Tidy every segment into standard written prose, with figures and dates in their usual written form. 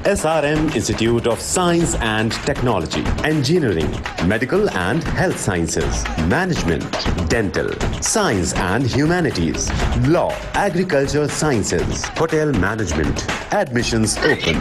SRM Institute of Science and Technology, Engineering, Medical and Health Sciences, Management, Dental, Science and Humanities, Law, Agriculture Sciences, Hotel Management. Admissions open.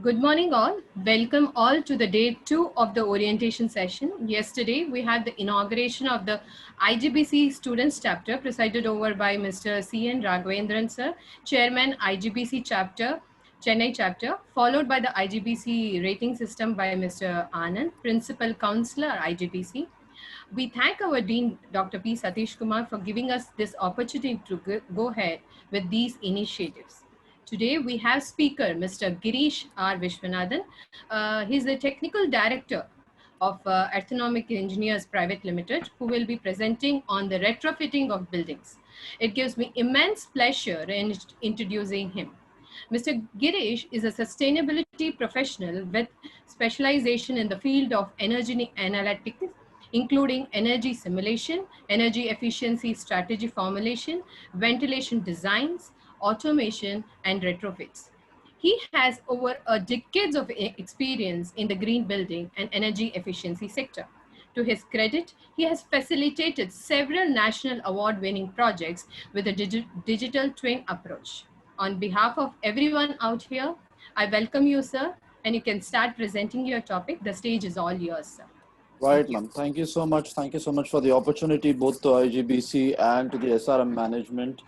Good morning all. Welcome all to the day 2 of the orientation session. Yesterday we had the inauguration of the IGBC students chapter presided over by Mr. C.N. Raghavendran sir, Chairman IGBC chapter, Chennai chapter, followed by the IGBC rating system by Mr. Anand, Principal Counselor IGBC. We thank our Dean Dr. P. Satish Kumar for giving us this opportunity to go ahead with these initiatives. Today we have speaker Mr. Girish R. Vishwanathan. He's the technical director of Ergonomic Engineers Private Limited, who will be presenting on the retrofitting of buildings. It gives me immense pleasure in introducing him. Mr. Girish is a sustainability professional with specialization in the field of energy analytics, including energy simulation, energy efficiency strategy formulation, ventilation designs, automation, and retrofits. He has over a decades of experience in the green building and energy efficiency sector. To his credit, he has facilitated several national award-winning projects with a digital twin approach. On behalf of everyone out here, I welcome you, sir, and you can start presenting your topic. The stage is all yours, sir. Right, ma'am. Thank you so much. Thank you so much for the opportunity, both to IGBC and to the SRM management.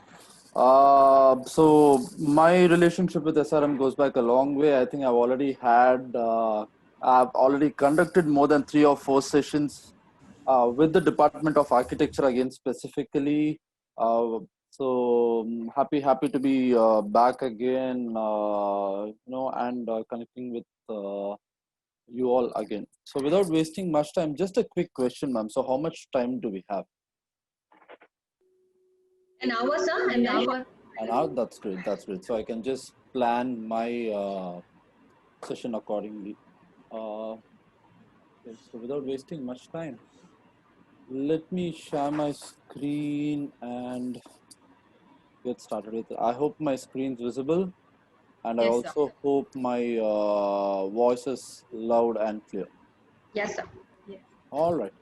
So my relationship with SRM goes back a long way. I think I've already conducted more than 3 or 4 sessions with the Department of Architecture again specifically. So happy to be back again, and connecting with you all again. So without wasting much time, just a quick question, ma'am. So how much time do we have? An hour, sir. An hour. An hour? That's great. That's great. So I can just plan my session accordingly. Okay, so without wasting much time, let me share my screen and get started with it. I hope my screen's visible, and Yes, I also sir. hope my voice is loud and clear. Yes, sir. Yes. All right.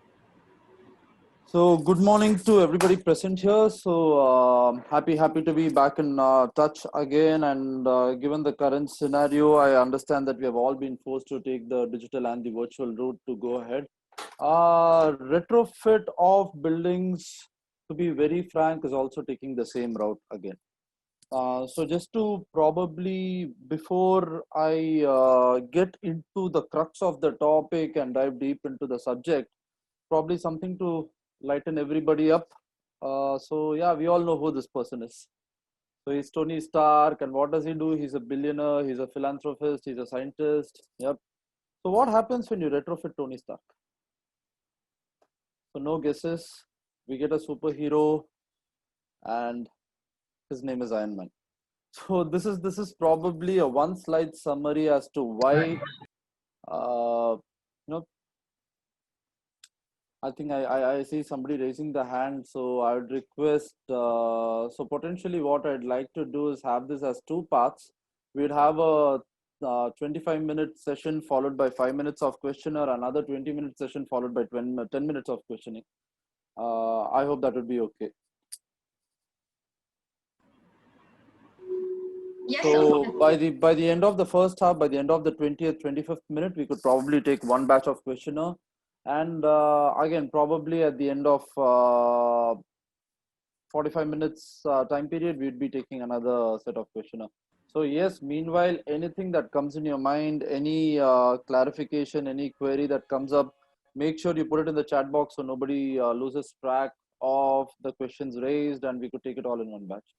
So good morning to everybody present here. So happy to be back in touch again. And given the current scenario, I understand that we have all been forced to take the digital and the virtual route to go ahead. Retrofit of buildings, to be very frank, is also taking the same route again. So just to probably, before I get into the crux of the topic and dive deep into the subject, probably something to lighten everybody up. So yeah, we all know who this person is. So he's Tony Stark, and what does he do? He's a billionaire, he's a philanthropist, he's a scientist. Yep. So what happens when you retrofit Tony Stark? So no guesses. We get a superhero, and his name is Iron Man. So this is probably a one-slide summary as to why. I think I see somebody raising the hand, so I would request, so potentially what I'd like to do is have this as 2 parts. We'd have a 25-minute session followed by 5 minutes of questionnaire, another 20-minute session followed by 10 minutes of questioning. I hope that would be okay. Yes, so sir. by the end of the first half, by the end of the 20th, 25th minute, we could probably take 1 batch of questionnaire. And again, probably at the end of 45 minutes time period, we'd be taking another set of questionnaire. So yes, meanwhile, anything that comes in your mind, any clarification, any query that comes up, make sure you put it in the chat box so nobody loses track of the questions raised, and we could take it all in 1 batch.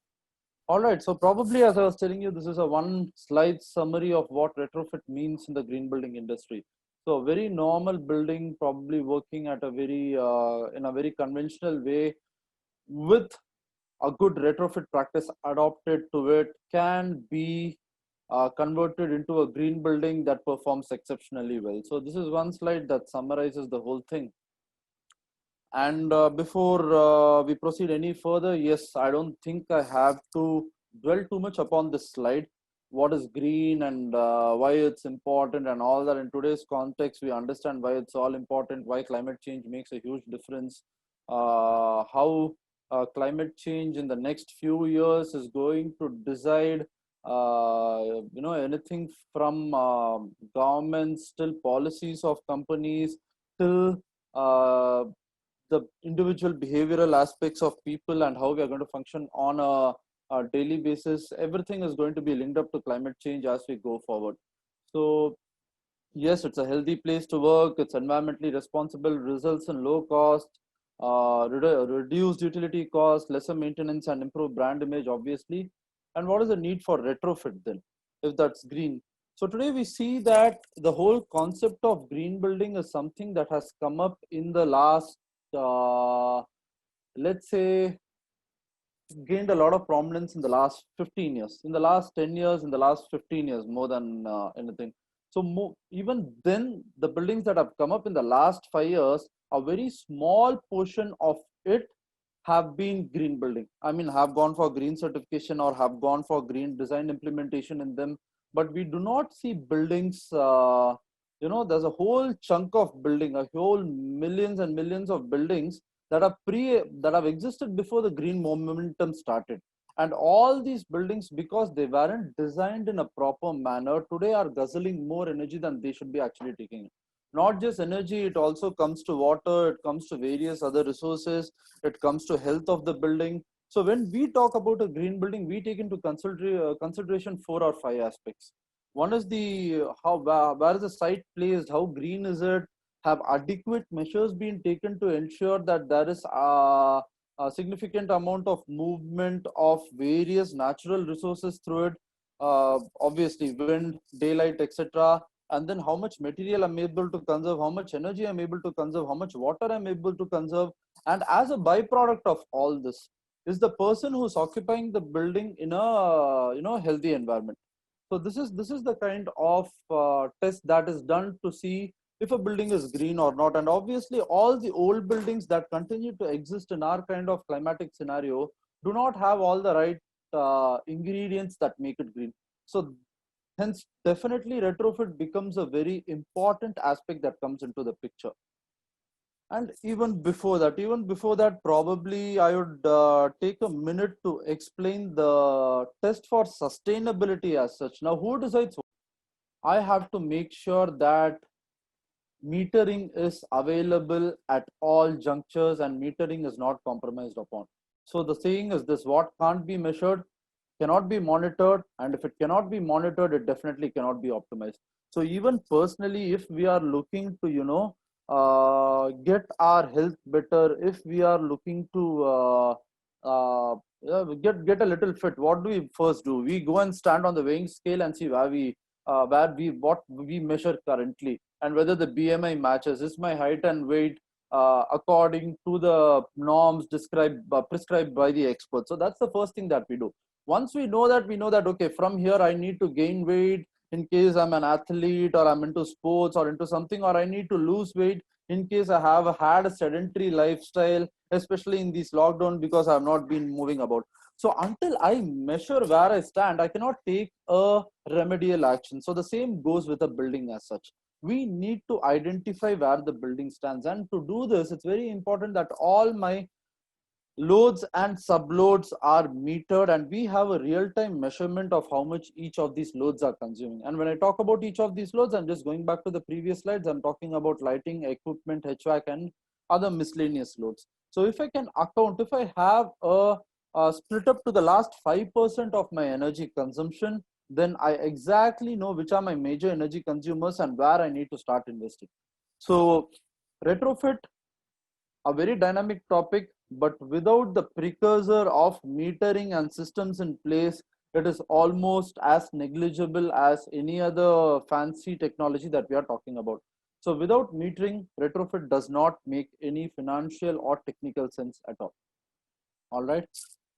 All right, so probably, as I was telling you, this is a 1-slide summary of what retrofit means in the green building industry. So a very normal building, probably working at a very in a very conventional way, with a good retrofit practice adopted to it, can be converted into a green building that performs exceptionally well. So this is 1 slide that summarizes the whole thing. And before we proceed any further, yes, I don't think I have to dwell too much upon this slide. What is green and why it's important and all that. In today's context, we understand why it's all important, why climate change makes a huge difference, how climate change in the next few years is going to decide, anything from governments till policies of companies till the individual behavioral aspects of people and how we are going to function on a daily basis. Everything is going to be linked up to climate change as we go forward. So yes, it's a healthy place to work. It's environmentally responsible, results in low cost, reduced utility cost, lesser maintenance, and improved brand image, obviously. And what is the need for retrofit then, if that's green? So today we see that the whole concept of green building is something that has come up in the last, let's say, gained a lot of prominence in the last 15 years, in the last 10 years, in the last 15 years, more than anything. So even then, the buildings that have come up in the last 5 years, a very small portion of it have been green building. I mean, have gone for green certification or have gone for green design implementation in them. But we do not see buildings, there's a whole chunk of building, a whole millions and millions of buildings that have existed before the green momentum started. And all these buildings, because they weren't designed in a proper manner, today are guzzling more energy than they should be actually taking. Not just energy, it also comes to water, it comes to various other resources, it comes to health of the building. So when we talk about a green building, we take into consideration 4 or 5 aspects. One is the where is the site placed, how green is it, have adequate measures been taken to ensure that there is a significant amount of movement of various natural resources through it, obviously wind, daylight, etc. And then how much material I'm able to conserve, how much energy I'm able to conserve, how much water I'm able to conserve. And as a byproduct of all this is the person who's occupying the building in a healthy environment. So this is the kind of test that is done to see if a building is green or not. And obviously all the old buildings that continue to exist in our kind of climatic scenario do not have all the right ingredients that make it green. So hence definitely retrofit becomes a very important aspect that comes into the picture. And even before that, probably I would take a minute to explain the test for sustainability as such. Now, who decides? I have to make sure that metering is available at all junctures and metering is not compromised upon. So the saying is this: what can't be measured cannot be monitored, and if it cannot be monitored, it definitely cannot be optimized. So even personally, if we are looking to get our health better, if we are looking to get a little fit, what do we first do? We go and stand on the weighing scale and see what we measure currently and whether the BMI matches. Is my height and weight according to the norms prescribed by the experts? So that's the first thing that we do. Once we know that, okay, from here I need to gain weight in case I'm an athlete or I'm into sports or into something, or I need to lose weight in case I have had a sedentary lifestyle, especially in this lockdown, because I have not been moving about. So until I measure where I stand, I cannot take a remedial action. So the same goes with a building as such. We need to identify where the building stands. And to do this, it's very important that all my loads and subloads are metered and we have a real-time measurement of how much each of these loads are consuming. And when I talk about each of these loads, I'm just going back to the previous slides. I'm talking about lighting, equipment, HVAC, and other miscellaneous loads. So if I can account, if I have a split up to the last 5% of my energy consumption, then I exactly know which are my major energy consumers and where I need to start investing. So retrofit, a very dynamic topic, but without the precursor of metering and systems in place, it is almost as negligible as any other fancy technology that we are talking about. So without metering, retrofit does not make any financial or technical sense at all. All right.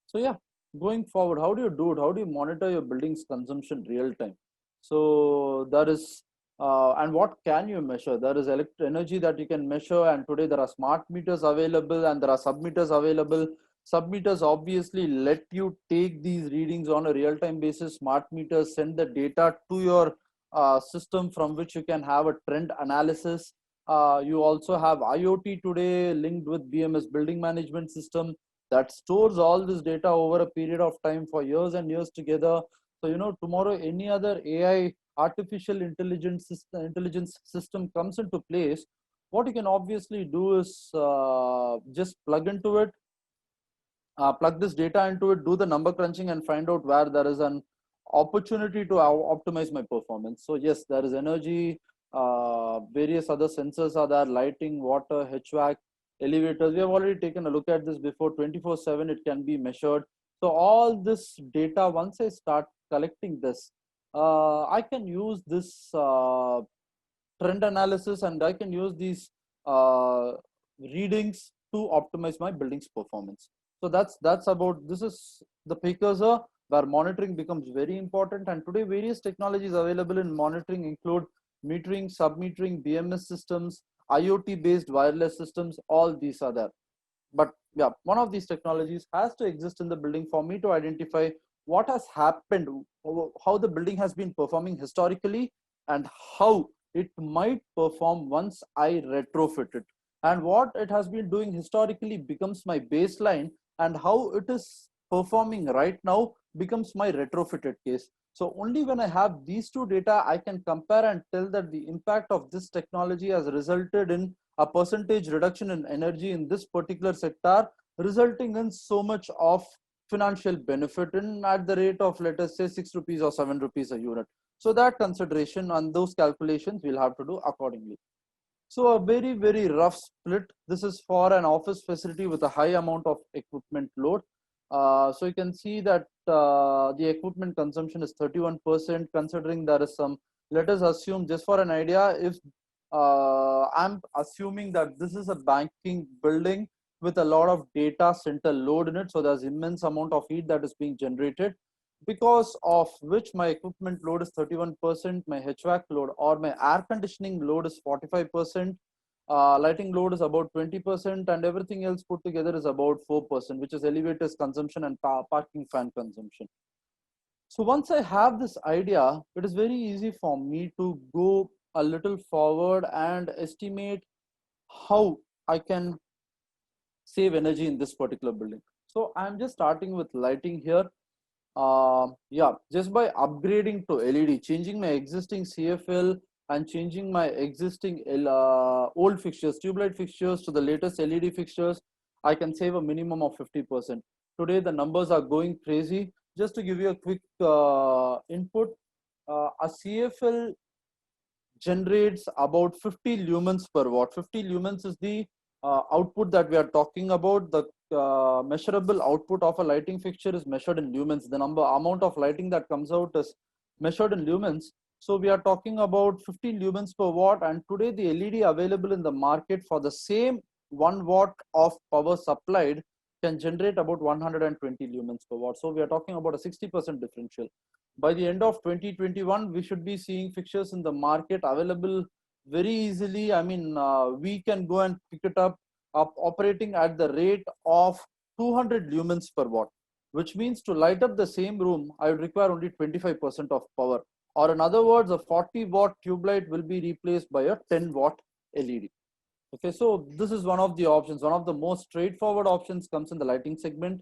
So yeah, going forward, how do you do it? How do you monitor your building's consumption real time? So that is And what can you measure? There is energy that you can measure, and today there are smart meters available and there are submeters available. Submeters obviously let you take these readings on a real-time basis. Smart meters send the data to your system from which you can have a trend analysis. You also have IoT today linked with BMS, building management system, that stores all this data over a period of time for years and years together. So, tomorrow any other AI, artificial intelligence system comes into place, what you can obviously do is just plug this data into it, do the number crunching, and find out where there is an opportunity to optimize my performance. So yes, there is energy, various other sensors are there, lighting, water, HVAC, elevators. We have already taken a look at this before. 24/7 it can be measured. So all this data, once I start collecting this, I can use this trend analysis, and I can use these readings to optimize my building's performance. So that's about, this is the precursor where monitoring becomes very important. And today various technologies available in monitoring include metering, sub-metering, BMS systems, IoT based wireless systems. All these are there. But yeah, one of these technologies has to exist in the building for me to identify what has happened, how the building has been performing historically, and how it might perform once I retrofit it. And what it has been doing historically becomes my baseline, and how it is performing right now becomes my retrofitted case. So only when I have these two data, I can compare and tell that the impact of this technology has resulted in a percentage reduction in energy in this particular sector, resulting in so much of financial benefit in at the rate of, let us say, 6 rupees or 7 rupees a unit. So that consideration on those calculations we'll have to do accordingly. So a very, very rough split. This is for an office facility with a high amount of equipment load. So you can see that the equipment consumption is 31%, considering there is some, let us assume, just for an idea, if I'm assuming that this is a banking building with a lot of data center load in it. So there's immense amount of heat that is being generated, because of which my equipment load is 31%, my HVAC load or my air conditioning load is 45%, lighting load is about 20%, and everything else put together is about 4%, which is elevators consumption and parking fan consumption. So once I have this idea, it is very easy for me to go a little forward and estimate how I can save energy in this particular building. So I'm just starting with lighting here. Yeah, just by upgrading to LED, changing my existing CFL and changing my existing old fixtures, tube light fixtures, to the latest LED fixtures, I can save a minimum of 50%. Today the numbers are going crazy. Just to give you a quick input, a CFL generates about 50 lumens per watt. 50 lumens is the output that we are talking about. The measurable output of a lighting fixture is measured in lumens. The amount of lighting that comes out is measured in lumens. So we are talking about 15 lumens per watt, and today the LED available in the market for the same 1 watt of power supplied can generate about 120 lumens per watt. So we are talking about a 60% differential. By the end of 2021, we should be seeing fixtures in the market available very easily. I mean, we can go and pick it up operating at the rate of 200 lumens per watt, which means to light up the same room, I would require only 25% of power. Or in other words, a 40 watt tube light will be replaced by a 10 watt LED. Okay, so this is one of the options. One of the most straightforward options comes in the lighting segment.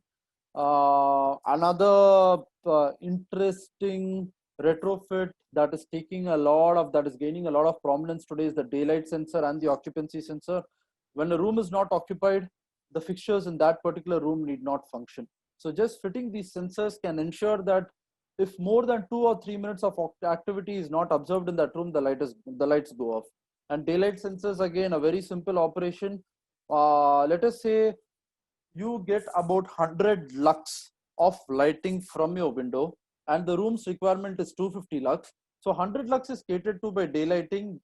Another interesting retrofit that is gaining a lot of prominence today is the daylight sensor and the occupancy sensor. When a room is not occupied, the fixtures in that particular room need not function. So just fitting these sensors can ensure that if more than 2 or 3 minutes of activity is not observed in that room, the lights go off. And daylight sensors, again, a very simple operation. Let us say you get about 100 lux of lighting from your window, and the room's requirement is 250 lux. So 100 lux is catered to by daylighting.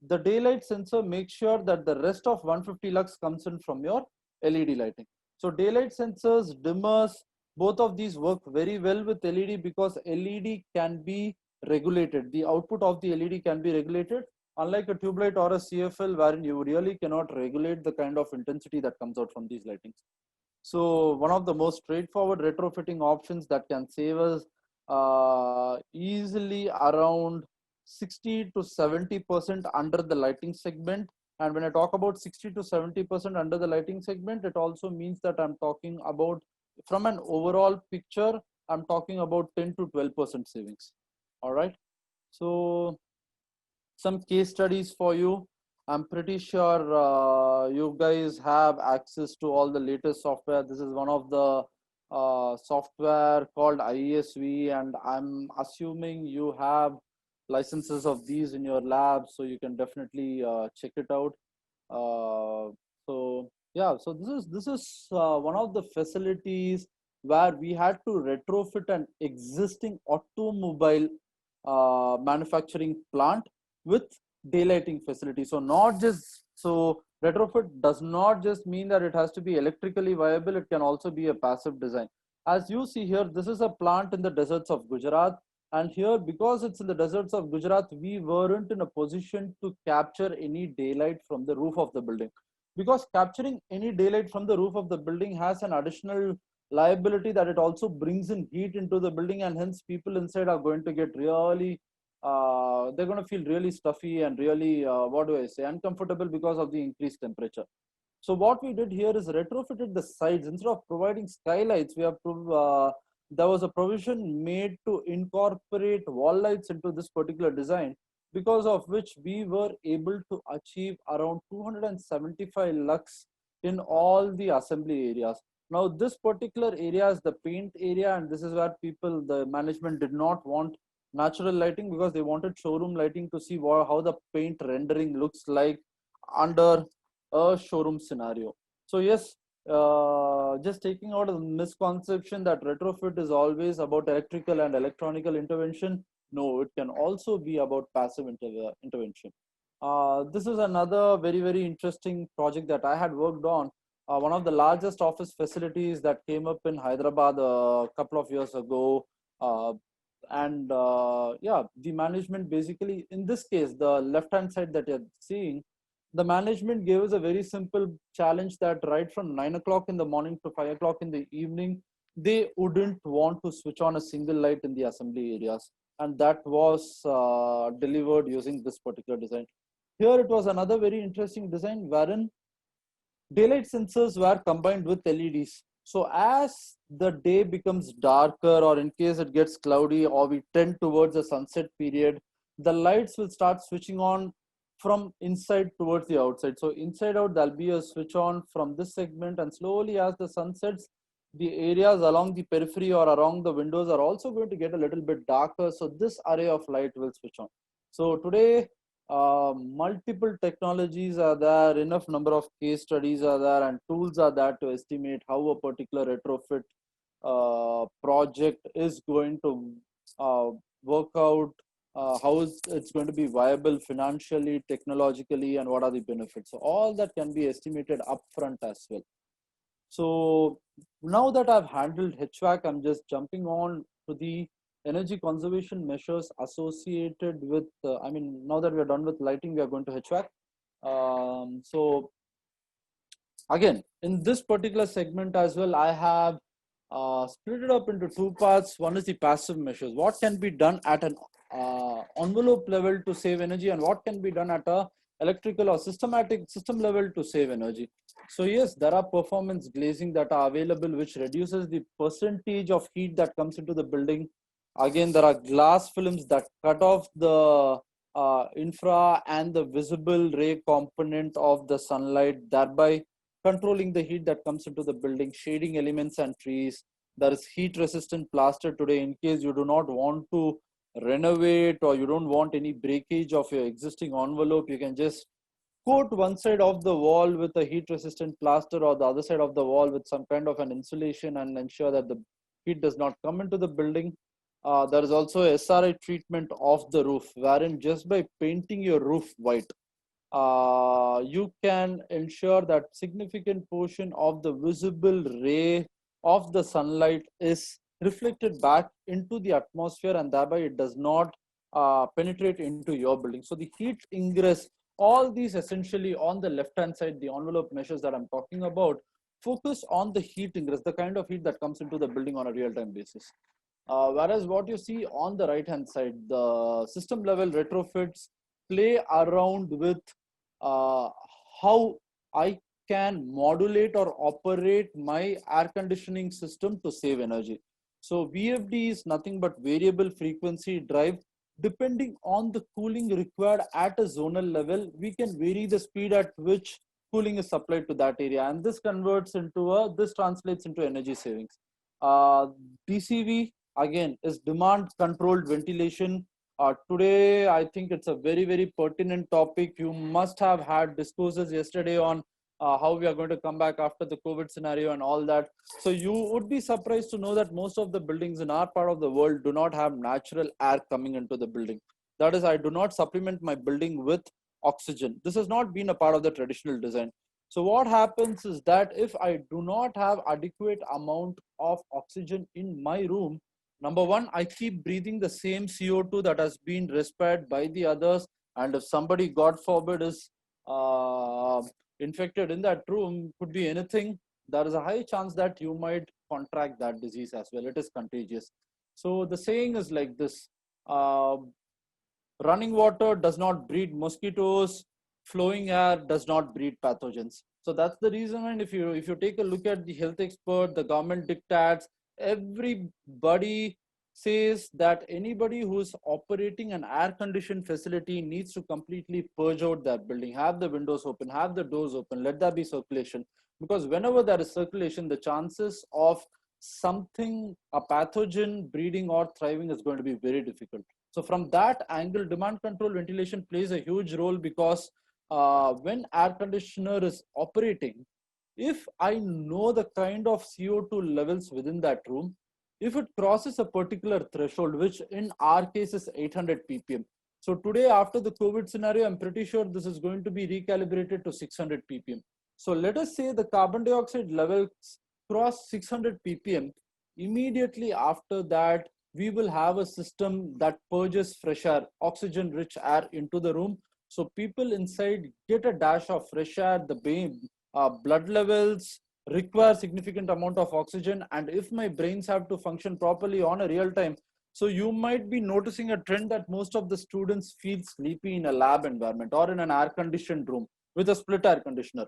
The daylight sensor makes sure that the rest of 150 lux comes in from your LED lighting. So daylight sensors, dimmers, both of these work very well with LED, because LED can be regulated. The output of the LED can be regulated, unlike a tube light or a CFL, wherein you really cannot regulate the kind of intensity that comes out from these lightings. So one of the most straightforward retrofitting options that can save us easily around 60 to 70% under the lighting segment. And when I talk about 60 to 70% under the lighting segment, it also means that I'm talking about, from an overall picture, I'm talking about 10 to 12% savings. All right. So some case studies for you. I'm pretty sure you guys have access to all the latest software. This is one of the software called IESV, and I'm assuming you have licenses of these in your lab, so you can definitely check it out. So yeah, so this is one of the facilities where we had to retrofit an existing automobile manufacturing plant with daylighting facility. So not just, so retrofit does not just mean that it has to be electrically viable, it can also be a passive design. As you see here, this is a plant in the deserts of Gujarat, and here, because it's in the deserts of Gujarat, we weren't in a position to capture any daylight from the roof of the building, because capturing any daylight from the roof of the building has an additional liability that it also brings in heat into the building, and hence people inside are going to get really they're going to feel really stuffy and really, what do I say, uncomfortable because of the increased temperature. So what we did here is retrofitted the sides. Instead of providing skylights, we have there was a provision made to incorporate wall lights into this particular design, because of which we were able to achieve around 275 lux in all the assembly areas. Now this particular area is the paint area, and this is where the management did not want natural lighting, because they wanted showroom lighting to see how the paint rendering looks like under a showroom scenario. So yes, just taking out the misconception that retrofit is always about electrical and electronical intervention. No, it can also be about passive intervention. This is another very, very interesting project that I had worked on. One of the largest office facilities that came up in Hyderabad a couple of years ago. Yeah, the management basically, in this case, the left hand side that you're seeing, the management gave us a very simple challenge that right from 9 o'clock in the morning to 5 o'clock in the evening, they wouldn't want to switch on a single light in the assembly areas, and that was delivered using this particular design. Here it was another very interesting design wherein daylight sensors were combined with LEDs. So as the day becomes darker, or in case it gets cloudy, or we tend towards the sunset period, the lights will start switching on from inside towards the outside. So inside out, there'll be a switch on from this segment, and slowly as the sun sets, the areas along the periphery or around the windows are also going to get a little bit darker. So this array of light will switch on. So today, multiple technologies are there, enough number of case studies are there, and tools are there to estimate how a particular retrofit project is going to work out, how it's going to be viable financially, technologically, and what are the benefits. So all that can be estimated upfront as well. So now that I've handled HVAC, I'm just jumping on to the energy conservation measures associated with, now that we're done with lighting, we are going to HVAC. So again, in this particular segment as well, I have split it up into two parts. One is the passive measures. What can be done at an envelope level to save energy, and what can be done at a electrical or system level to save energy. So yes, there are performance glazing that are available, which reduces the percentage of heat that comes into the building. Again, there are glass films that cut off the infra and the visible ray component of the sunlight, thereby controlling the heat that comes into the building. Shading elements and trees. There is heat resistant plaster today, in case you do not want to renovate or you don't want any breakage of your existing envelope. You can just coat one side of the wall with a heat resistant plaster, or the other side of the wall with some kind of an insulation, and ensure that the heat does not come into the building. There is also a SRI treatment of the roof, wherein just by painting your roof white, you can ensure that significant portion of the visible ray of the sunlight is reflected back into the atmosphere, and thereby it does not penetrate into your building. So the heat ingress, all these essentially on the left-hand side, the envelope measures that I'm talking about, focus on the heat ingress, the kind of heat that comes into the building on a real-time basis. Whereas what you see on the right-hand side, the system level retrofits play around with how I can modulate or operate my air conditioning system to save energy. So VFD is nothing but variable frequency drive. Depending on the cooling required at a zonal level, we can vary the speed at which cooling is supplied to that area, and this translates into energy savings. DCV again is demand controlled ventilation. Today, I think it's a very pertinent topic. You must have had discourses yesterday on how we are going to come back after the COVID scenario and all that. So you would be surprised to know that most of the buildings in our part of the world do not have natural air coming into the building. That is, I do not supplement my building with oxygen. This has not been a part of the traditional design. So what happens is that if I do not have adequate amount of oxygen in my room, number one, I keep breathing the same CO2 that has been respired by the others. And if somebody, God forbid, is infected in that room, could be anything, there is a high chance that you might contract that disease as well. It is contagious. So the saying is like this, running water does not breed mosquitoes, flowing air does not breed pathogens. So that's the reason. And if you take a look at the health expert, the government dictates, everybody says that anybody who is operating an air conditioned facility needs to completely purge out that building, have the windows open, have the doors open, let there be circulation. Because whenever there is circulation, the chances of something, a pathogen breeding or thriving is going to be very difficult. So from that angle, demand control ventilation plays a huge role, because when air conditioner is operating, if I know the kind of CO2 levels within that room, if it crosses a particular threshold, which in our case is 800 ppm. So today, after the COVID scenario, I'm pretty sure this is going to be recalibrated to 600 ppm. So let us say the carbon dioxide levels cross 600 ppm. Immediately after that, we will have a system that purges fresh air, oxygen rich air into the room. So people inside get a dash of fresh air, the blood levels require significant amount of oxygen. And if my brains have to function properly on a real time, so you might be noticing a trend that most of the students feel sleepy in a lab environment or in an air conditioned room with a split air conditioner.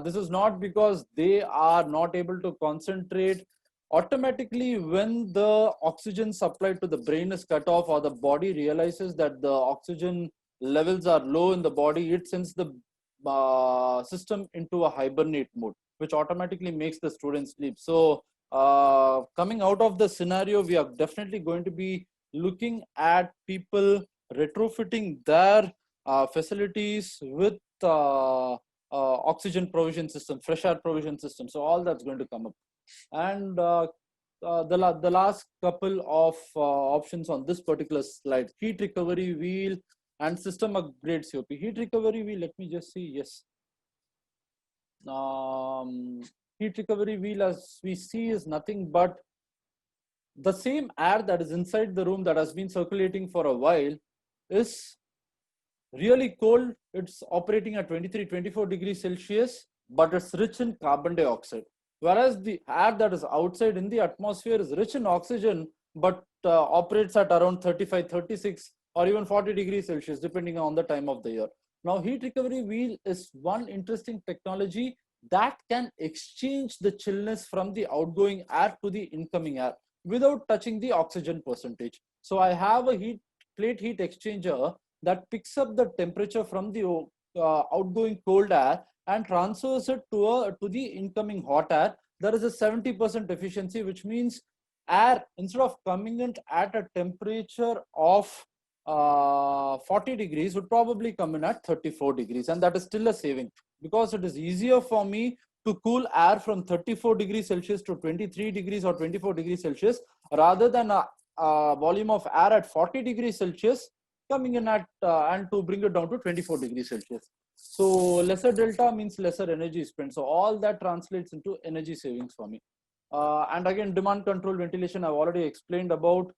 This is not because they are not able to concentrate. Automatically, when the oxygen supply to the brain is cut off, or the body realizes that the oxygen levels are low in the body, it sends the system into a hibernate mode, which automatically makes the student sleep. So coming out of the scenario, we are definitely going to be looking at people retrofitting their facilities with oxygen provision system, fresh air provision system. So all that's going to come up. And the last couple of options on this particular slide: heat recovery wheel and system upgrade COP. Heat recovery wheel, let me just see. Yes. Heat recovery wheel, as we see, is nothing but the same air that is inside the room that has been circulating for a while is really cold. It's operating at 23-24 degrees Celsius, but it's rich in carbon dioxide. Whereas the air that is outside in the atmosphere is rich in oxygen, but operates at around 35, 36, or even 40 degrees Celsius, depending on the time of the year. Now, heat recovery wheel is one interesting technology that can exchange the chillness from the outgoing air to the incoming air without touching the oxygen percentage. So I have a plate heat exchanger that picks up the temperature from the outgoing cold air and transfers it to the incoming hot air. There is a 70% efficiency, which means air, instead of coming in at a temperature of 40 degrees, would probably come in at 34 degrees. And that is still a saving, because it is easier for me to cool air from 34 degrees Celsius to 23 degrees or 24 degrees Celsius, rather than a volume of air at 40 degrees Celsius coming in at and to bring it down to 24 degrees Celsius. So lesser delta means lesser energy spent. So all that translates into energy savings for me. And again, demand control ventilation, I've already explained about.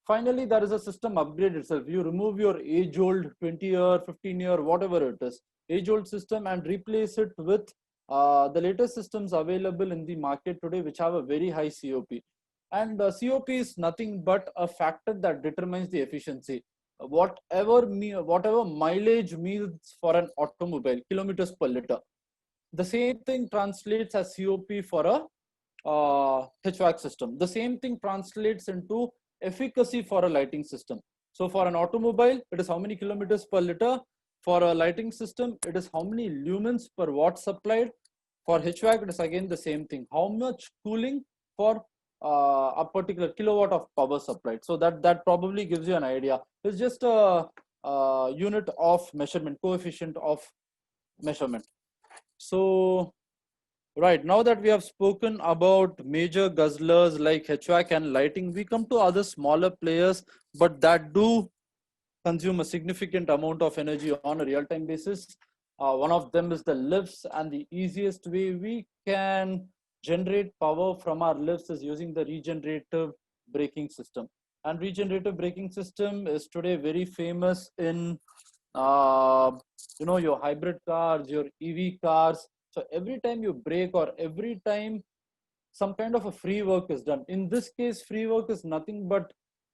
Finally, there is a system upgrade itself. You remove your age-old 20-year, 15-year, whatever it is, age-old system and replace it with the latest systems available in the market today, which have a very high COP. And COP is nothing but a factor that determines the efficiency. Whatever mileage means for an automobile, kilometers per liter, the same thing translates as COP for a HVAC system. The same thing translates into efficacy for a lighting system. So for an automobile, it is how many kilometers per liter. For a lighting system, it is how many lumens per watt supplied. For HVAC, it is again the same thing. How much cooling for a particular kilowatt of power supplied. So that probably gives you an idea. It's just a unit of measurement, coefficient of measurement. So right, now that we have spoken about major guzzlers like HVAC and lighting, we come to other smaller players, but that do consume a significant amount of energy on a real-time basis. One of them is the lifts, and the easiest way we can generate power from our lifts is using the regenerative braking system. And regenerative braking system is today very famous in your hybrid cars, your EV cars. So every time you brake or every time some kind of a free work is done. In this case, free work is nothing but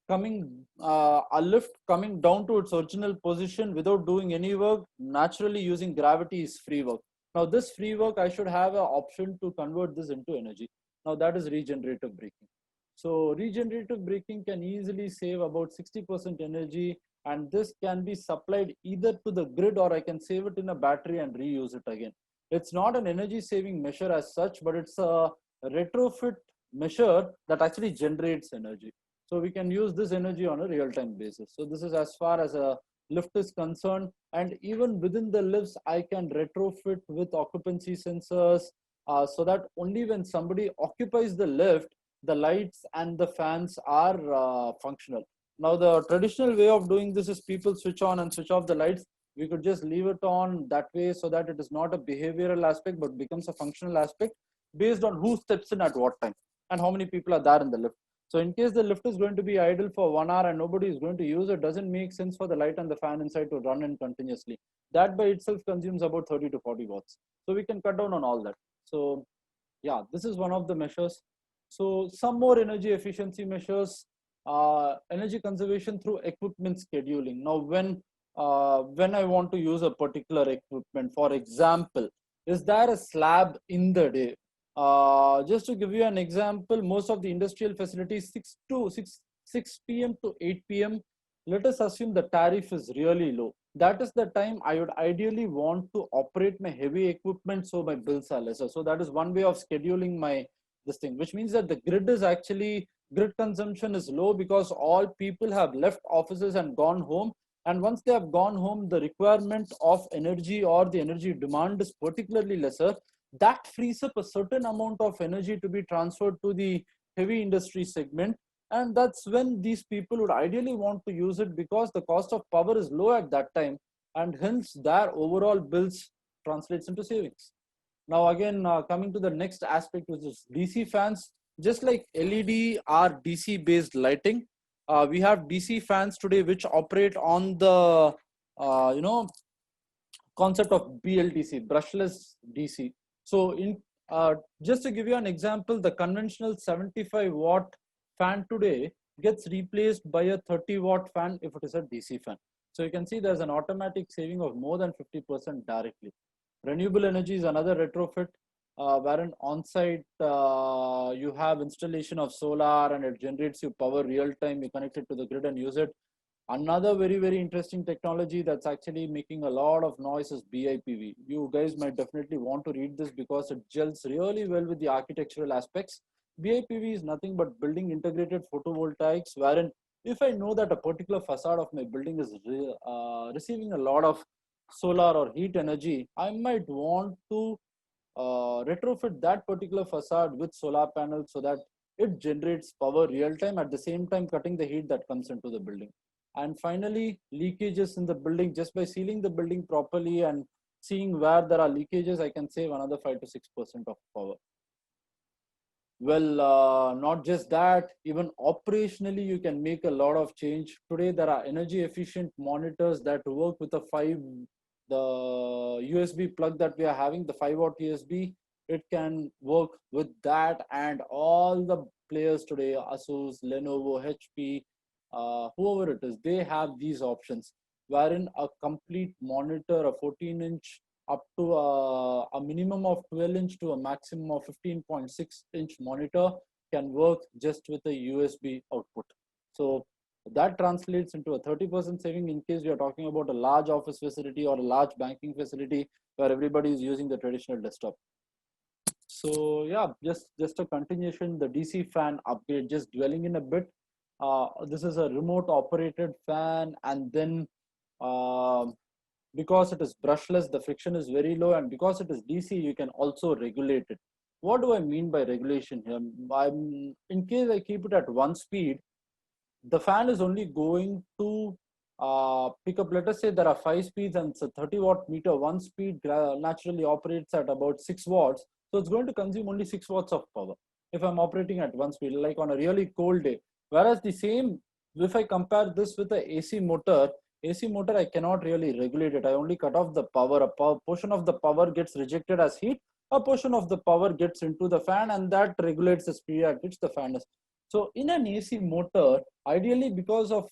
a lift coming down to its original position without doing any work, naturally using gravity is free work. Now this free work, I should have an option to convert this into energy. Now that is regenerative braking. So regenerative braking can easily save about 60% energy, and this can be supplied either to the grid or I can save it in a battery and reuse it again. It's not an energy saving measure as such, but it's a retrofit measure that actually generates energy. So we can use this energy on a real-time basis. So this is as far as a lift is concerned. And even within the lifts, I can retrofit with occupancy sensors so that only when somebody occupies the lift, the lights and the fans are functional. Now, the traditional way of doing this is people switch on and switch off the lights. We could just leave it on that way so that it is not a behavioral aspect, but becomes a functional aspect based on who steps in at what time and how many people are there in the lift. So in case the lift is going to be idle for 1 hour and nobody is going to use it, doesn't make sense for the light and the fan inside to run in continuously. That by itself consumes about 30 to 40 watts. So we can cut down on all that. So yeah, this is one of the measures. So some more energy efficiency measures, energy conservation through equipment scheduling. Now when I want to use a particular equipment, for example, is there a slab in the day? Just to give you an example, most of the industrial facilities 6 p.m. to 8 p.m. Let us assume the tariff is really low. That is the time I would ideally want to operate my heavy equipment so my bills are lesser. So that is one way of scheduling this thing, which means that the grid consumption is low because all people have left offices and gone home. And once they have gone home, the requirement of energy or the energy demand is particularly lesser. That frees up a certain amount of energy to be transferred to the heavy industry segment. And that's when these people would ideally want to use it because the cost of power is low at that time. And hence their overall bills translates into savings. Now again, coming to the next aspect, which is DC fans. Just like LED are DC based lighting, we have DC fans today which operate on the concept of BLDC, brushless DC. So just to give you an example, the conventional 75 watt fan today gets replaced by a 30 watt fan if it is a DC fan. So you can see there's an automatic saving of more than 50% directly. Renewable energy is another retrofit wherein on-site you have installation of solar and it generates you power real time. You connect it to the grid and use it. Another very, very interesting technology that's actually making a lot of noise is BIPV. You guys might definitely want to read this because it gels really well with the architectural aspects. BIPV is nothing but building integrated photovoltaics, wherein if I know that a particular facade of my building is receiving a lot of solar or heat energy, I might want to retrofit that particular facade with solar panels so that it generates power real time, at the same time cutting the heat that comes into the building. And finally, leakages in the building. Just by sealing the building properly and seeing where there are leakages, I can save another 5 to 6% of power. Well, not just that, even operationally, you can make a lot of change. Today, there are energy efficient monitors that work with the USB plug that we are having, the 5-watt USB. It can work with that, and all the players today, Asus, Lenovo, HP, whoever it is, they have these options wherein a complete monitor, a 14-inch up to a minimum of 12-inch to a maximum of 15.6-inch monitor can work just with a USB output. So that translates into a 30% saving in case we are talking about a large office facility or a large banking facility where everybody is using the traditional desktop. So yeah, just a continuation, the DC fan upgrade, just dwelling in a bit. This is a remote operated fan, and then because it is brushless, the friction is very low, and because it is DC, you can also regulate it. What do I mean by regulation here? In case I keep it at 1 speed, the fan is only going to pick up, let us say there are 5 speeds and it's a 30-watt meter. 1 speed naturally operates at about 6 watts. So it's going to consume only 6 watts of power if I'm operating at 1 speed, like on a really cold day. Whereas the same, if I compare this with the AC motor, I cannot really regulate it. I only cut off the power. A portion of the power gets rejected as heat. A portion of the power gets into the fan, and that regulates the speed at which the fan is. So in an AC motor, ideally, because of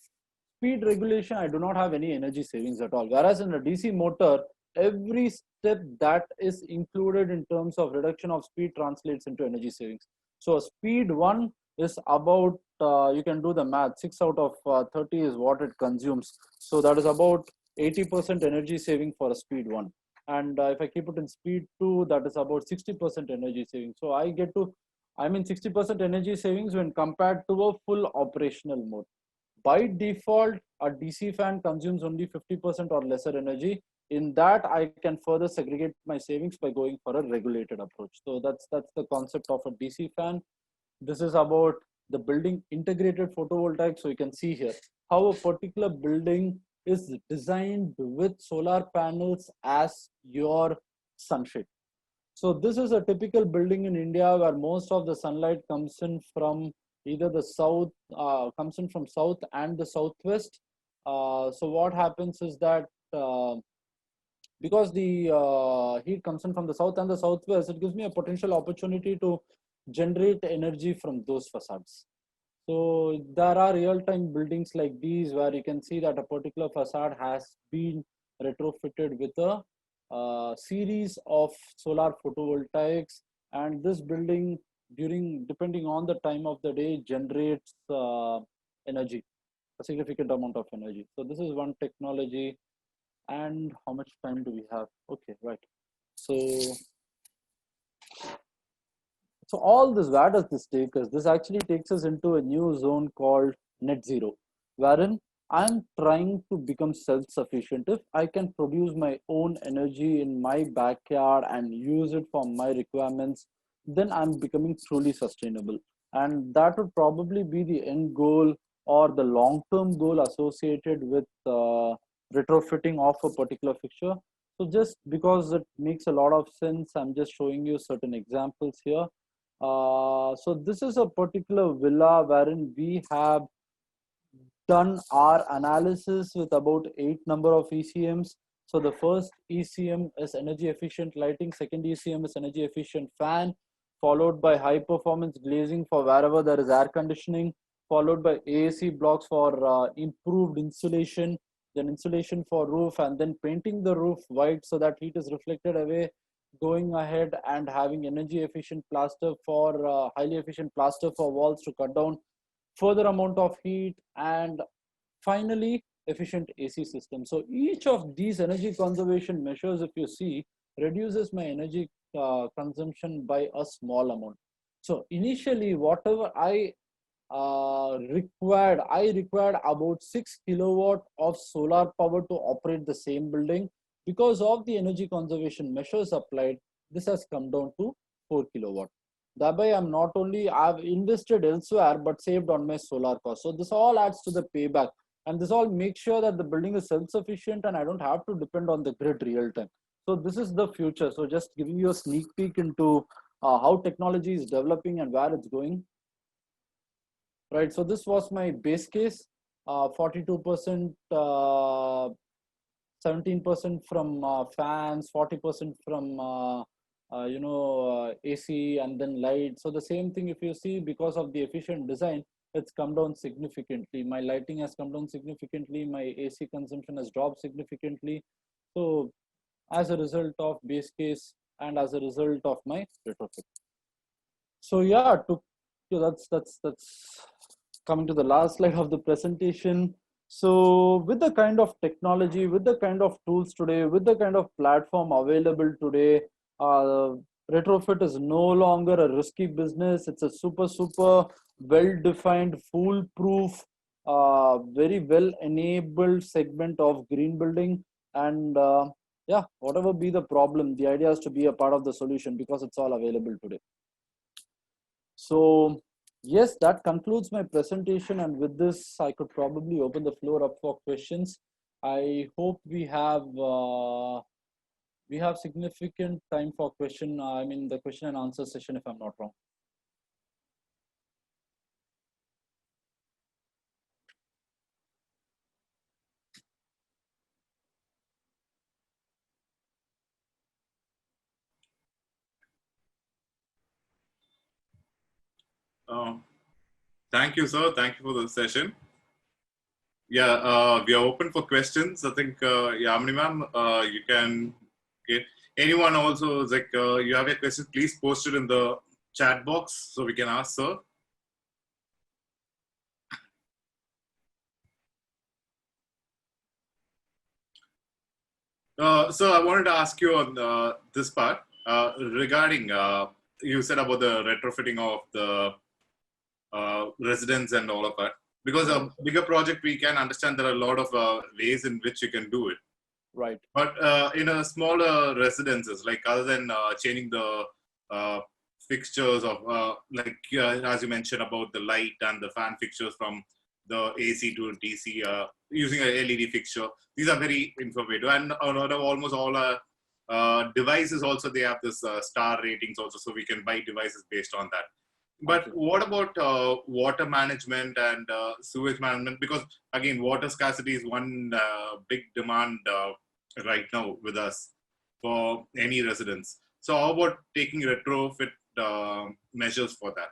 speed regulation, I do not have any energy savings at all. Whereas in a DC motor, every step that is included in terms of reduction of speed translates into energy savings. So speed 1 is about, you can do the math, 6 out of 30 is what it consumes. So that is about 80% energy saving for a speed 1. And if I keep it in speed 2, that is about 60% energy saving. So I get to, 60% energy savings when compared to a full operational mode. By default, a DC fan consumes only 50% or lesser energy. In that, I can further segregate my savings by going for a regulated approach. So that's the concept of a DC fan. This is about the building integrated photovoltaic. So you can see here how a particular building is designed with solar panels as your sunshade. So this is a typical building in India where most of the sunlight comes in from either the south, comes in from south and the southwest. So what happens is that because the heat comes in from the south and the southwest, it gives me a potential opportunity to generate energy from those facades. So there are real-time buildings like these where you can see that a particular facade has been retrofitted with a series of solar photovoltaics, and this building, depending on the time of the day, generates energy, a significant amount of energy. So this is one technology. And how much time do we have? Okay, right. So all this, where does this take us? This actually takes us into a new zone called net zero, wherein I'm trying to become self-sufficient. If I can produce my own energy in my backyard and use it for my requirements, then I'm becoming truly sustainable. And that would probably be the end goal or the long-term goal associated with retrofitting of a particular fixture. So just because it makes a lot of sense, I'm just showing you certain examples here. So this is a particular villa wherein we have done our analysis with about 8 number of ECMs. So the first ECM is energy efficient lighting, second ECM is energy efficient fan, followed by high performance glazing for wherever there is air conditioning, followed by AAC blocks for improved insulation, then insulation for roof, and then painting the roof white so that heat is reflected away, going ahead and having energy efficient plaster for highly efficient plaster for walls to cut down further amount of heat, and finally efficient AC system. So each of these energy conservation measures, if you see, reduces my energy consumption by a small amount. So initially whatever I required about 6 kilowatt of solar power to operate the same building. Because of the energy conservation measures applied, this has come down to 4 kilowatt. Thereby, I've invested elsewhere, but saved on my solar cost. So this all adds to the payback, and this all makes sure that the building is self-sufficient and I don't have to depend on the grid real time. So this is the future. So just giving you a sneak peek into how technology is developing and where it's going. Right, so this was my base case, 42%, 17% from fans, 40% from AC and then light. So the same thing, if you see, because of the efficient design, it's come down significantly. My lighting has come down significantly. My AC consumption has dropped significantly. So as a result of base case and as a result of my retrofit. So yeah, that's coming to the last slide of the presentation. So with the kind of technology, with the kind of tools today, with the kind of platform available today, retrofit is no longer a risky business. It's a super well-defined, foolproof, very well-enabled segment of green building. And yeah, whatever be the problem, the idea is to be a part of the solution because it's all available today. So yes, that concludes my presentation, and with this I could probably open the floor up for questions. I hope we have significant time for the question and answer session, if I'm not wrong. Thank you, sir. Thank you for the session. Yeah, we are open for questions. I think, Yamini ma'am, you can get anyone also, like, you have a question, please post it in the chat box so we can ask, sir. So I wanted to ask you on this part regarding, you said about the retrofitting of the residents and all of that. Because a bigger project, we can understand there are a lot of ways in which you can do it. Right. But in a smaller residences, like other than changing the fixtures of, as you mentioned about the light and the fan fixtures from the AC to DC, using an LED fixture, these are very informative. And almost all devices also, they have this star ratings also, so we can buy devices based on that. But what about water management and sewage management? Because again, water scarcity is one big demand right now with us for any residents. So how about taking retrofit measures for that?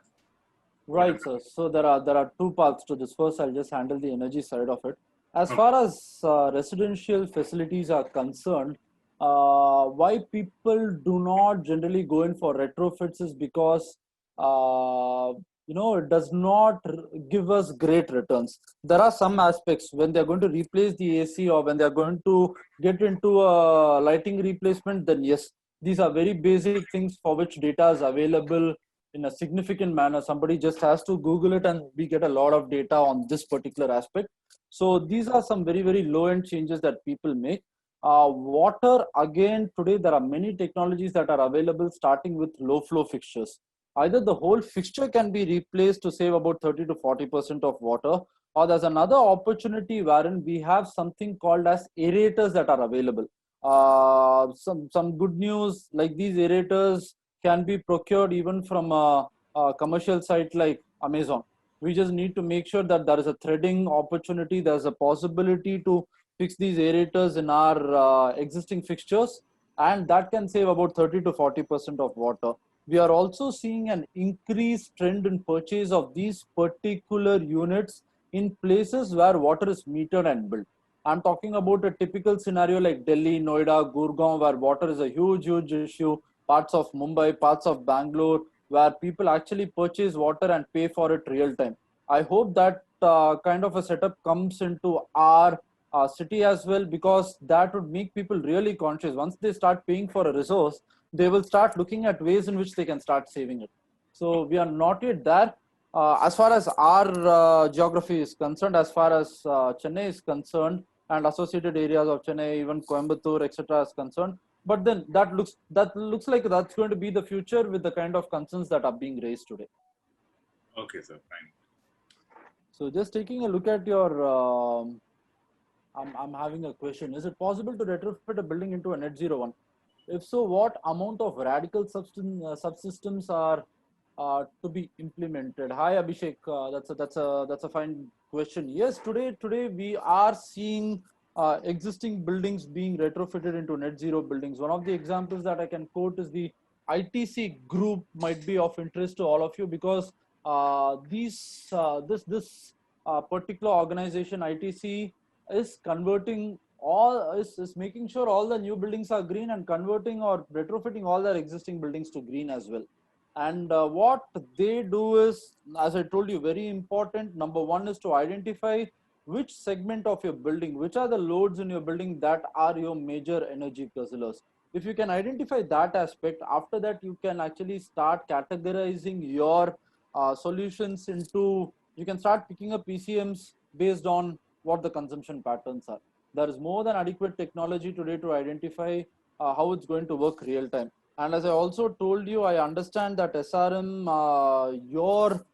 Right, sir. So there are two parts to this. First, I'll just handle the energy side of it. As far as residential facilities are concerned, why people do not generally go in for retrofits is because it does not give us great returns. There are some aspects when they're going to replace the AC or when they're going to get into a lighting replacement, then yes, these are very basic things for which data is available in a significant manner. Somebody just has to Google it and we get a lot of data on this particular aspect. So these are some very low end changes that people make. Water, again, today there are many technologies that are available, starting with low flow fixtures. Either the whole fixture can be replaced to save about 30 to 40% of water, or there's another opportunity wherein we have something called as aerators that are available. Some good news, like these aerators can be procured even from a commercial site like Amazon. We just need to make sure that there is a threading opportunity, there's a possibility to fix these aerators in our existing fixtures, and that can save about 30 to 40% of water. We are also seeing an increased trend in purchase of these particular units in places where water is metered and built. I'm talking about a typical scenario like Delhi, Noida, Gurgaon, where water is a huge issue, parts of Mumbai, parts of Bangalore, where people actually purchase water and pay for it real time. I hope that kind of a setup comes into our city as well, because that would make people really conscious. Once they start paying for a resource, they will start looking at ways in which they can start saving it. So we are not yet there. As far as our geography is concerned, as far as Chennai is concerned, and associated areas of Chennai, even Coimbatore, etc. is concerned. But then that looks like that's going to be the future with the kind of concerns that are being raised today. Okay, sir. Fine. So just taking a look at your, I'm having a question. Is it possible to retrofit a building into a net zero one? If so, what amount of radical subsystems are to be implemented? Hi, Abhishek. That's a fine question. Yes, today we are seeing existing buildings being retrofitted into net zero buildings. One of the examples that I can quote is the ITC group. Might be of interest to all of you, because this particular organization, ITC, is converting is making sure all the new buildings are green, and converting or retrofitting all their existing buildings to green as well. And what they do is, as I told you, very important. Number one is to identify which segment of your building, which are the loads in your building that are your major energy guzzlers. If you can identify that aspect, after that you can actually start categorizing your solutions into, you can start picking up PCMs based on what the consumption patterns are. There is more than adequate technology today to identify how it's going to work real time. And as I also told you, I understand that SRM, your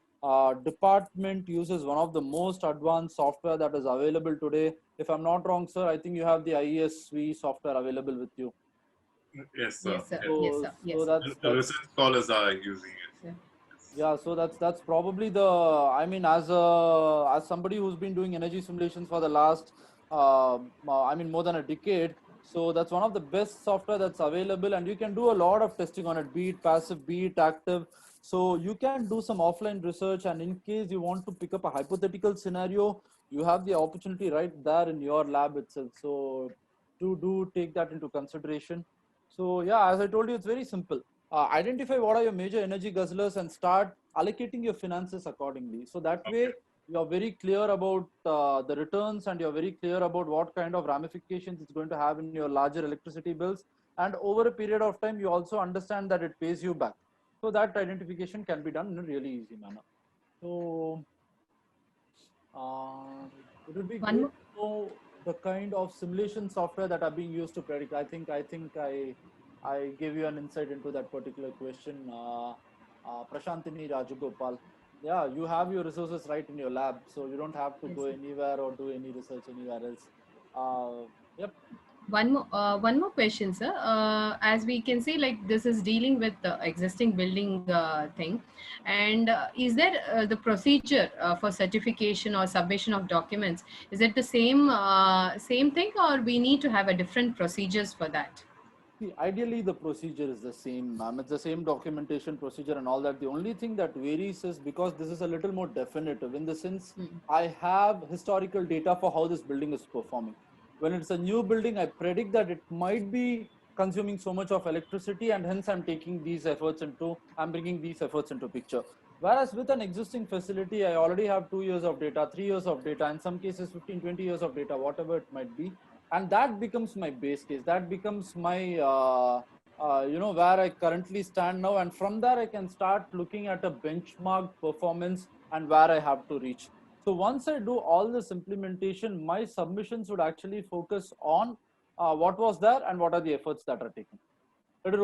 department uses one of the most advanced software that is available today. If I'm not wrong, sir, I think you have the IESV software available with you. Yes, sir. Yes, sir. Yes. Yes, sir. Yes. So that's Research scholars are using it. Yeah. yeah. So that's probably the. I mean, as somebody who's been doing energy simulations for the last, I mean, more than a decade. So that's one of the best software that's available, and you can do a lot of testing on it, be it passive, be it active. So you can do some offline research, and in case you want to pick up a hypothetical scenario, you have the opportunity right there in your lab itself. So do take that into consideration. So yeah, as I told you, it's very simple. Identify what are your major energy guzzlers and start allocating your finances accordingly. So that way you're very clear about the returns, and you're very clear about what kind of ramifications it's going to have in your larger electricity bills. And over a period of time, you also understand that it pays you back. So that identification can be done in a really easy manner. So it would be One great more. to know the kind of simulation software that are being used to predict. I gave you an insight into that particular question, Prashantini Rajagopal. Yeah, you have your resources right in your lab, so you don't have to Yes, go sir. anywhere or do any research anywhere else. Yep. One more question, sir. As we can see, like this is dealing with the existing building thing, and is there the procedure for certification or submission of documents? Is it the same thing, or we need to have a different procedures for that? See, ideally, the procedure is the same. It's the same documentation procedure and all that. The only thing that varies is because this is a little more definitive, in the sense I have historical data for how this building is performing. When it's a new building, I predict that it might be consuming so much of electricity, and hence I'm bringing these efforts into picture. Whereas with an existing facility, I already have 2 years of data, 3 years of data, in some cases 15, 20 years of data, whatever it might be. And that becomes my base case. That becomes my, where I currently stand now. And from there, I can start looking at a benchmark performance and where I have to reach. So once I do all this implementation, my submissions would actually focus on what was there and what are the efforts that are taken. It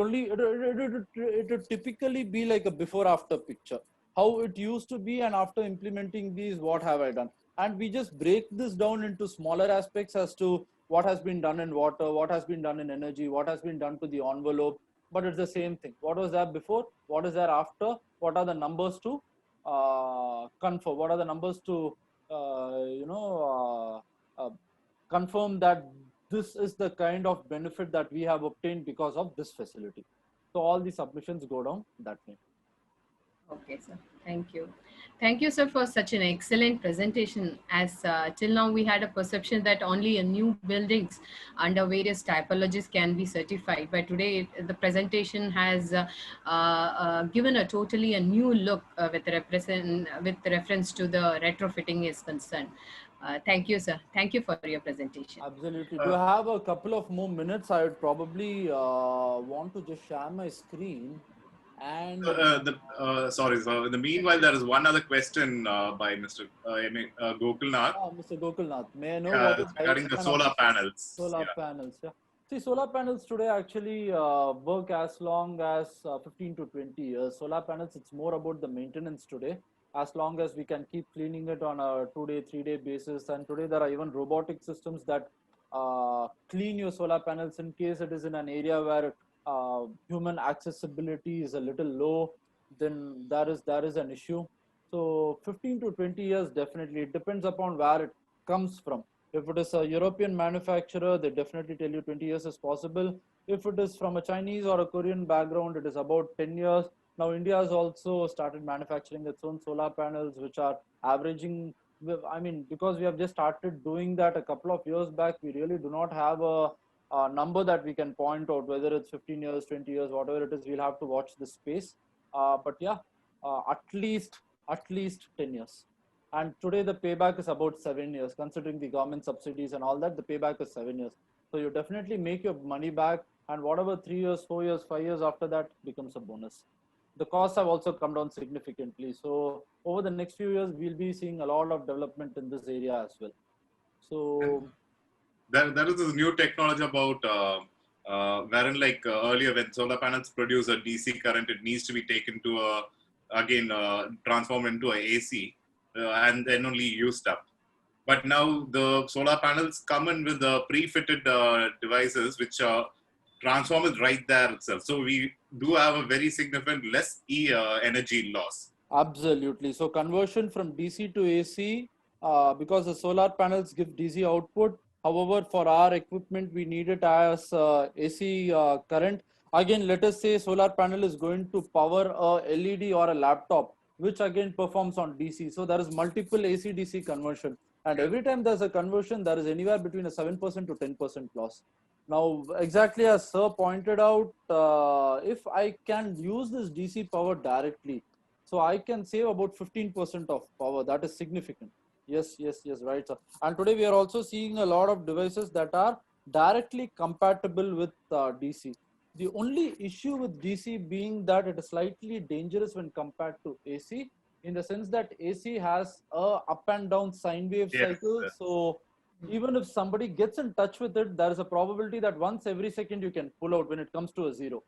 would typically be like a before after picture, how it used to be, and after implementing these, what have I done. And we just break this down into smaller aspects as to what has been done in water, what has been done in energy, what has been done to the envelope. But it's the same thing. What was there before, what is there after, what are the numbers to confirm, what are the numbers to confirm that this is the kind of benefit that we have obtained because of this facility. So all the submissions go down that way. Okay, sir. Thank you. Thank you, sir, for such an excellent presentation. As till now, we had a perception that only a new buildings under various typologies can be certified. But today, the presentation has given a totally a new look with reference to the retrofitting is concerned. Thank you, sir. Thank you for your presentation. Absolutely. Do I have a couple of more minutes? I would probably want to just share my screen. And Sorry, so in the meanwhile, there is one other question by Mr. Gokulnath. Mr. Gokulnath, may I know what is regarding the solar panels? Solar panels, yeah. See, solar panels today actually work as long as 15 to 20 years. Solar panels, it's more about the maintenance today. As long as we can keep cleaning it on a 2-day, 3-day basis. And today there are even robotic systems that clean your solar panels in case it is in an area where human accessibility is a little low, then there is an issue. So 15 to 20 years, definitely. It depends upon where it comes from. If it is a European manufacturer, they definitely tell you 20 years is possible. If it is from a Chinese or a Korean background, it is about 10 years. Now, India has also started manufacturing its own solar panels, which are averaging. I mean, because we have just started doing that a couple of years back, we really do not have a number that we can point out, whether it's 15 years, 20 years, whatever it is. We'll have to watch the space. But yeah, at least 10 years. And today the payback is about 7 years, considering the government subsidies and all that. The payback is 7 years. So you definitely make your money back, and whatever 3 years, 4 years, 5 years after that becomes a bonus. The costs have also come down significantly. So over the next few years, we'll be seeing a lot of development in this area as well. So there is this new technology about wherein earlier when solar panels produce a DC current, it needs to be taken to transformed into a AC and then only used up. But now the solar panels come in with the pre-fitted devices which transform it right there itself. So we do have a very significant less energy loss. absolutely. So conversion from DC to AC, because the solar panels give DC output. However, for our equipment, we need it as AC current. Again, let us say solar panel is going to power a LED or a laptop, which again performs on DC. So there is multiple AC DC conversion. And every time there's a conversion, there is anywhere between a 7% to 10% loss. Now, exactly as Sir pointed out, if I can use this DC power directly, so I can save about 15% of power. That is significant. Yes, right, sir. And today we are also seeing a lot of devices that are directly compatible with DC. The only issue with DC being that it is slightly dangerous when compared to AC, in the sense that AC has a up and down sine wave cycle. Yes. So even if somebody gets in touch with it, there is a probability that once every second you can pull out when it comes to a zero.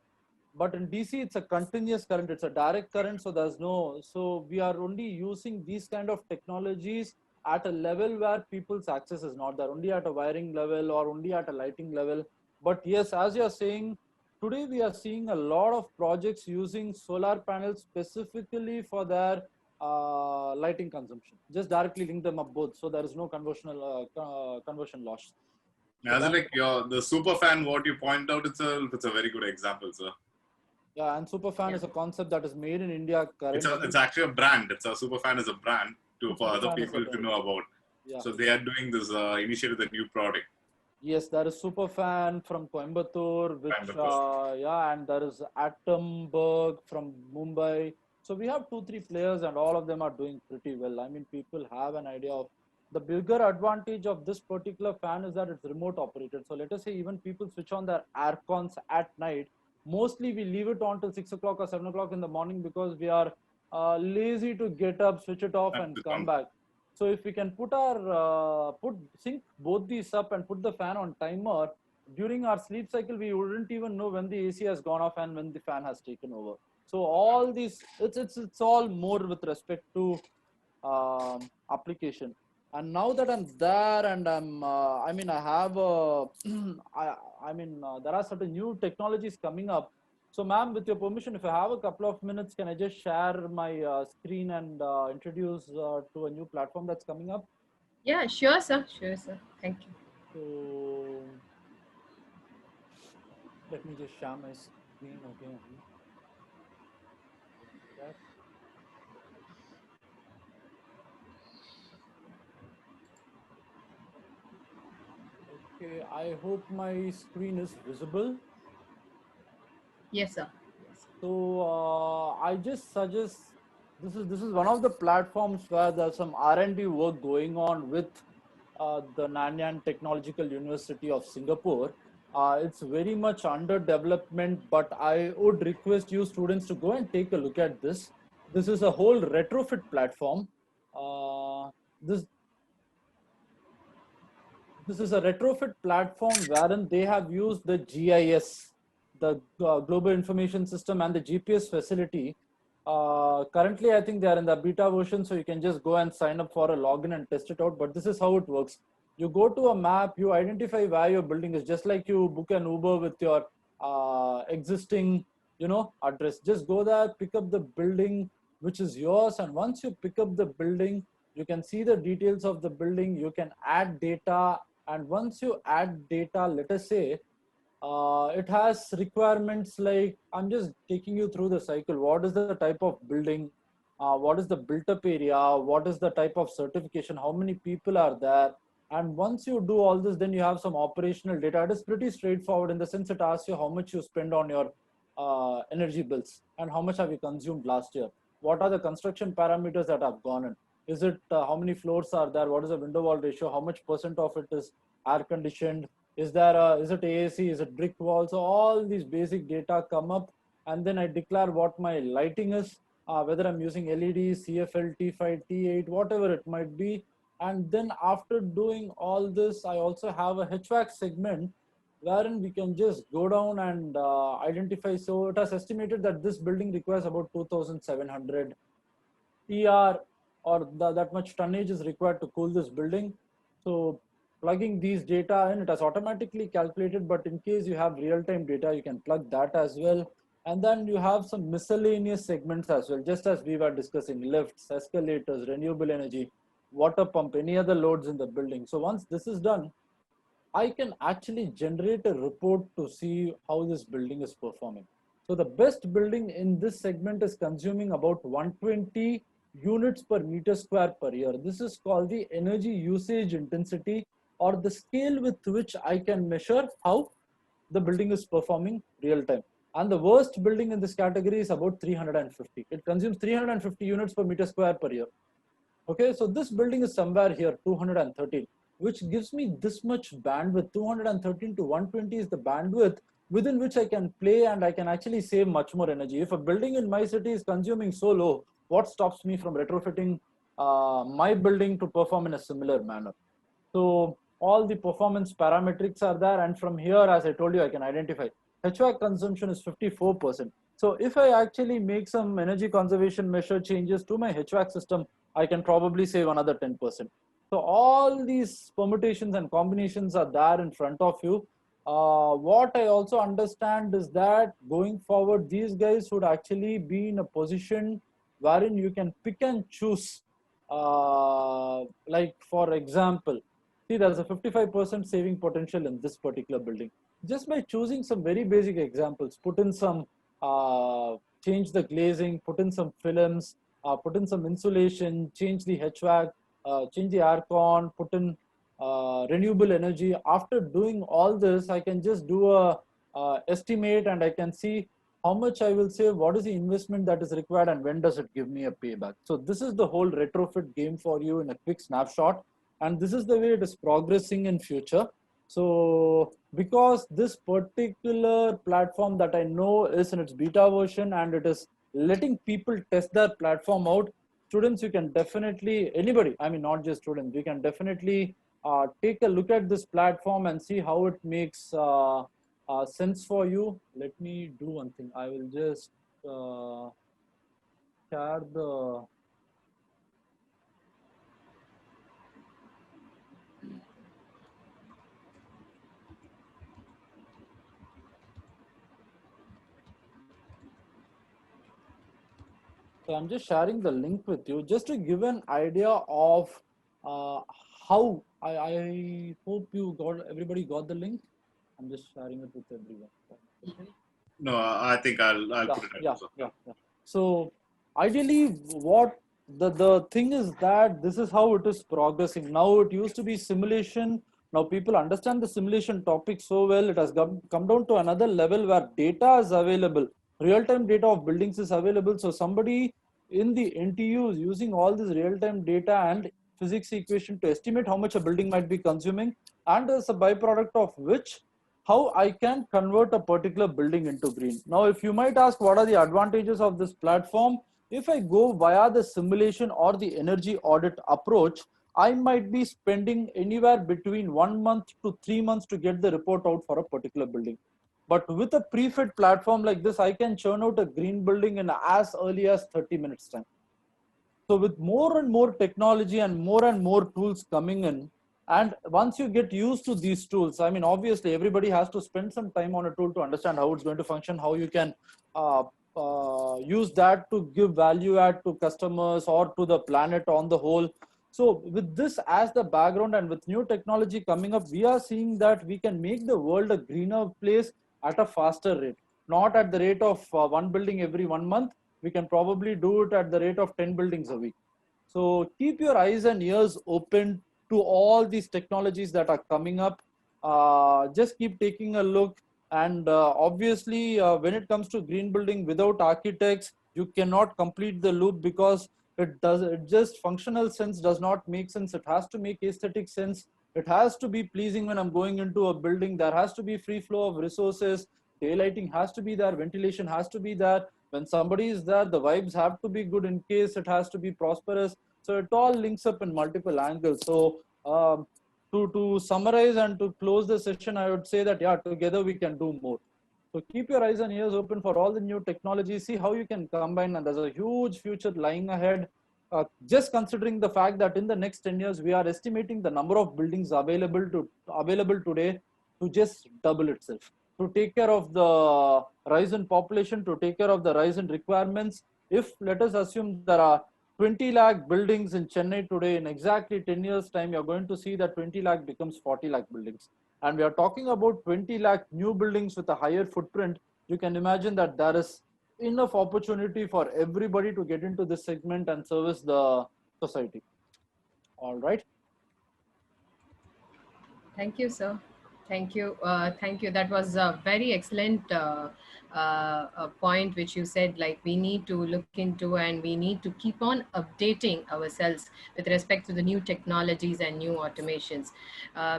But in DC, it's a continuous current, it's a direct current, so there's no, so we are only using these kind of technologies at a level where people's access is not there, only at a wiring level or only at a lighting level. But yes, as you're saying, today we are seeing a lot of projects using solar panels specifically for their lighting consumption. Just directly link them up both, so there is no conversion loss. As in the super fan, what you point out itself, it's a very good example, sir. Yeah, and Superfan is a concept that is made in India currently. It's actually a brand. Superfan is a brand for other people to know about. Yeah. So they are doing this initiative, the new product. Yes, there is Superfan from Coimbatore, which and there is Atomberg from Mumbai. So we have 2-3 players, and all of them are doing pretty well. I mean, people have an idea of the bigger advantage of this particular fan is that it's remote operated. So let us say even people switch on their air cons at night. Mostly we leave it on till 6 o'clock or 7 o'clock in the morning because we are lazy to get up, switch it off and come back. So if we can sync both these up and put the fan on timer, during our sleep cycle, we wouldn't even know when the AC has gone off and when the fan has taken over. So all these, it's all more with respect to application. And now that I'm there and I'm, there are certain new technologies coming up. So ma'am, with your permission, if I have a couple of minutes, can I just share my screen and introduce to a new platform that's coming up? Yeah, sure, sir. Thank you. So let me just share my screen again. Okay, I hope my screen is visible. Yes, sir. So I just suggest this is one of the platforms where there's some R&D work going on with the Nanyang Technological University of Singapore. It's very much under development, but I would request you students to go and take a look at this. This is a whole retrofit platform. This is a retrofit platform wherein they have used the GIS, the Global Information System, and the GPS facility. Currently, I think they are in the beta version, so you can just go and sign up for a login and test it out. But this is how it works. You go to a map, you identify where your building is, just like you book an Uber with your existing, address. Just go there, pick up the building which is yours, and once you pick up the building, you can see the details of the building. You can add data, and once you add data, let us say it has requirements like, I'm just taking you through the cycle. What is the type of building? What is the built up area? What is the type of certification? How many people are there? And once you do all this, then you have some operational data. It is pretty straightforward in the sense it asks you how much you spend on your energy bills and how much have you consumed last year. What are the construction parameters that have gone in? Is it how many floors are there? What is the window wall ratio? How much % of it is air conditioned? Is it AAC? Is it brick walls? So all these basic data come up, and then I declare what my lighting is, whether I'm using LED, CFL, T5, T8, whatever it might be. And then after doing all this, I also have a HVAC segment wherein we can just go down and identify. So it has estimated that this building requires about 2,700 ER, or that much tonnage is required to cool this building. So plugging these data in, it has automatically calculated, but in case you have real-time data, you can plug that as well. And then you have some miscellaneous segments as well, just as we were discussing: lifts, escalators, renewable energy, water pump, any other loads in the building. So once this is done, I can actually generate a report to see how this building is performing. So the best building in this segment is consuming about 120 units per meter square per year. This is called the energy usage intensity, or the scale with which I can measure how the building is performing real time. And the worst building in this category is about 350. It consumes 350 units per meter square per year. Okay, so this building is somewhere here, 213, which gives me this much bandwidth. 213 to 120 is the bandwidth within which I can play, and I can actually save much more energy. If a building in my city is consuming so low, what stops me from retrofitting my building to perform in a similar manner? So all the performance parametrics are there, and from here, as I told you, I can identify HVAC consumption is 54%. So if I actually make some energy conservation measure changes to my HVAC system, I can probably save another 10%. So all these permutations and combinations are there in front of you. What I also understand is that going forward, these guys would actually be in a position wherein you can pick and choose. Like for example, see, there's a 55% saving potential in this particular building. Just by choosing some very basic examples, put in some, change the glazing, put in some films, put in some insulation, change the HVAC, change the aircon, put in renewable energy. After doing all this, I can just do a estimate, and I can see how much I will save, what is the investment that is required, and when does it give me a payback. So this is the whole retrofit game for you in a quick snapshot, and this is the way it is progressing in future. So because this particular platform that I know is in its beta version, and it is letting people test their platform out, students, you can definitely, anybody, I mean, not just students, we can definitely take a look at this platform and see how it makes sense for you. Let me do one thing. I will just share the So I'm just sharing the link with you just to give an idea of how I hope everybody got the link. I'm just sharing it with everyone. No, I think I'll put it up. Yeah. So ideally, what the thing is that this is how it is progressing. Now it used to be simulation. Now people understand the simulation topic so well. It has come down to another level where data is available. Real-time data of buildings is available. So somebody in the NTU is using all this real-time data and physics equation to estimate how much a building might be consuming, and as a byproduct of which, how I can convert a particular building into green. Now, if you might ask, what are the advantages of this platform? If I go via the simulation or the energy audit approach, I might be spending anywhere between 1 month to 3 months to get the report out for a particular building. But with a pre-fit platform like this, I can churn out a green building in as early as 30 minutes time. So with more and more technology and more tools coming in, And once you get used to these tools, I mean, obviously everybody has to spend some time on a tool to understand how it's going to function, how you can use that to give value add to customers or to the planet on the whole. So with this as the background and with new technology coming up, we are seeing that we can make the world a greener place at a faster rate, not at the rate of one building every 1 month. We can probably do it at the rate of 10 buildings a week. So keep your eyes and ears open to all these technologies that are coming up. Just keep taking a look. And obviously, when it comes to green building, without architects, you cannot complete the loop, because it just functional sense does not make sense. It has to make aesthetic sense. It has to be pleasing when I'm going into a building. There has to be free flow of resources. Daylighting has to be there. Ventilation has to be there. When somebody is there, the vibes have to be good in case it has to be prosperous. So it all links up in multiple angles. So to summarize and to close the session, I would say that, yeah, together we can do more. So keep your eyes and ears open for all the new technologies. See how you can combine, and there's a huge future lying ahead. Just considering the fact that in the next 10 years, we are estimating the number of buildings available today to just double itself. To take care of the rise in population, to take care of the rise in requirements, if let us assume there are 20 lakh buildings in Chennai today, in exactly 10 years time, you're going to see that 20 lakh becomes 40 lakh buildings. And we are talking about 20 lakh new buildings with a higher footprint. You can imagine that there is enough opportunity for everybody to get into this segment and service the society. All right. Thank you, sir. Thank you. Thank you. That was a very excellent point which you said, like we need to look into and we need to keep on updating ourselves with respect to the new technologies and new automations,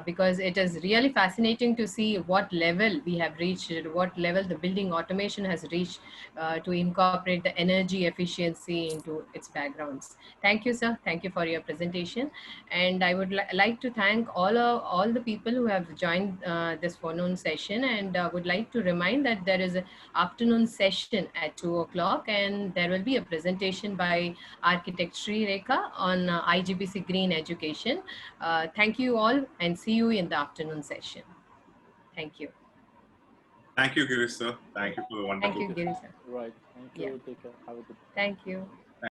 because it is really fascinating to see what level we have reached, what level the building automation has reached to incorporate the energy efficiency into its backgrounds. Thank you, sir. Thank you for your presentation. And I would like to thank all the people who have joined this forenoon session, and would like to remind that there is an afternoon session at 2 o'clock, and there will be a presentation by Architect Sri Rekha on IGBC Green Education. Thank you all, and see you in the afternoon session. Thank you. Thank you, Girish sir. Thank you for the wonderful. Thank you, Giri sir. Right. Thank you. Yeah. Take care. Have a good day. Thank you.